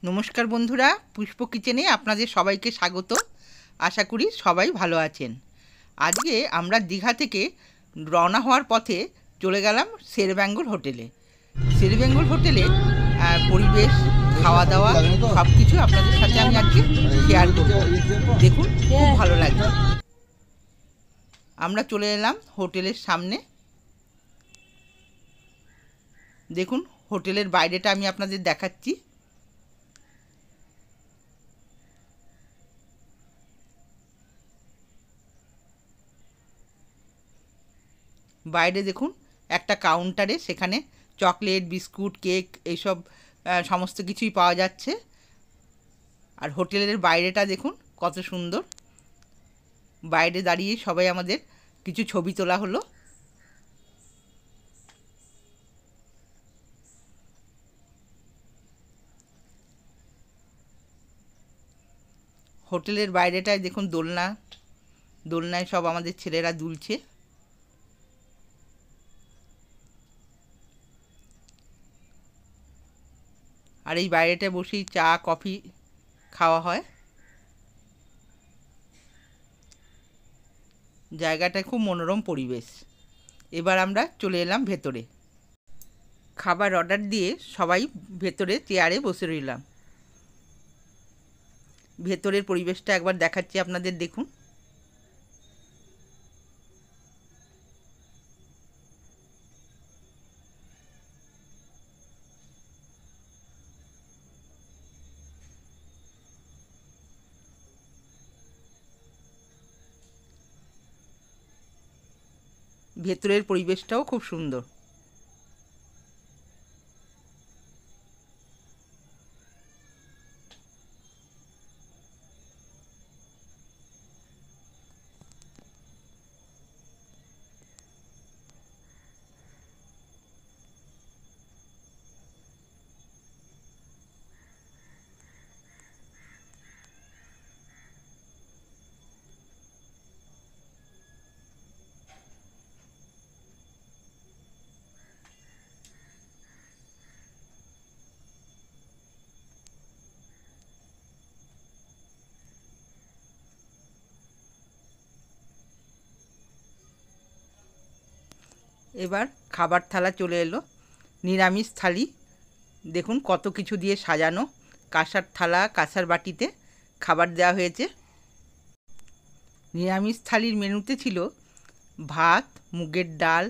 নমস্কার বন্ধুরা, পুষ্প কিচেনে আপনাদের সবাইকে স্বাগত। আশা করি সবাই ভালো আছেন। আজকে আমরা দীঘা থেকে রওনা হওয়ার পথে চলে গেলাম শেরবেঙ্গল হোটেলে। শেরবেঙ্গল হোটেলে পরিবেশ, খাওয়া দাওয়া সব কিছু আপনাদের সাথে আমি আজকে শেয়ার করব। দেখুন, খুব ভালো লাগবে। আমরা চলে এলাম হোটেলের সামনে। দেখুন, হোটেলের বাইরেটা আমি আপনাদের দেখাচ্ছি। বাইরে দেখুন, একটা কাউন্টারে সেখানে চকলেট, বিস্কুট, কেক এইসব সমস্ত কিছুই পাওয়া যাচ্ছে। আর হোটেলের বাইরেটা দেখুন কত সুন্দর। বাইরে দাঁড়িয়ে সবাই আমাদের কিছু ছবি তোলা হলো। হোটেলের বাইরেটায় দেখুন দোলনায় সব আমাদের ছেলেরা দুলছে। আর এই বাইরেটায় বসেই চা কফি খাওয়া হয়। জায়গাটায় খুব মনোরম পরিবেশ। এবার আমরা চলে এলাম ভেতরে। খাবার অর্ডার দিয়ে সবাই ভেতরে চেয়ারে বসে রইলাম। ভেতরের পরিবেশটা একবার দেখাচ্ছি আপনাদের, দেখুন। ভেতরের পরিবেশটাও খুব সুন্দর। এবার খাবার থালা চলে এলো। নিরামিষ থালি দেখুন কত কিছু দিয়ে সাজানো। কাঁসার থালা, কাঁসার বাটিতে খাবার দেওয়া হয়েছে। নিরামিষ থালির মেনুতে ছিল ভাত, মুগের ডাল,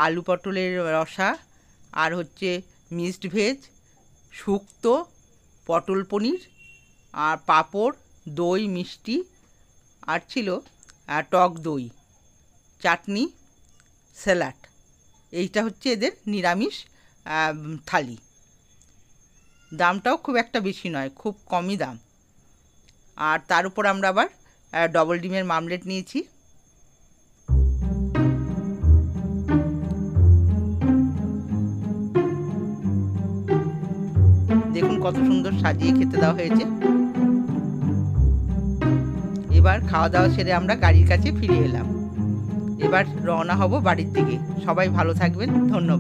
আলু পটলের রসা, আর হচ্ছে মিক্সড ভেজ, শুক্তো, পটল পনির, আর পাঁপড়, দই, মিষ্টি, আর ছিল টক দই, চাটনি, স্যালাড। এইটা হচ্ছে এদের নিরামিষ থালি। দামটাও খুব একটা বেশি নয়, খুব কমই দাম। আর তার উপর আমরা আবার ডবল ডিমের মামলেট নিয়েছি। দেখুন কত সুন্দর সাজিয়ে খেতে দেওয়া হয়েছে। এবার খাওয়া দাওয়া সেরে আমরা গাড়ির কাছে ফিরে এলাম। এবার রওনা হব বাড়ির দিকে। সবাই ভালো থাকবেন, ধন্যবাদ।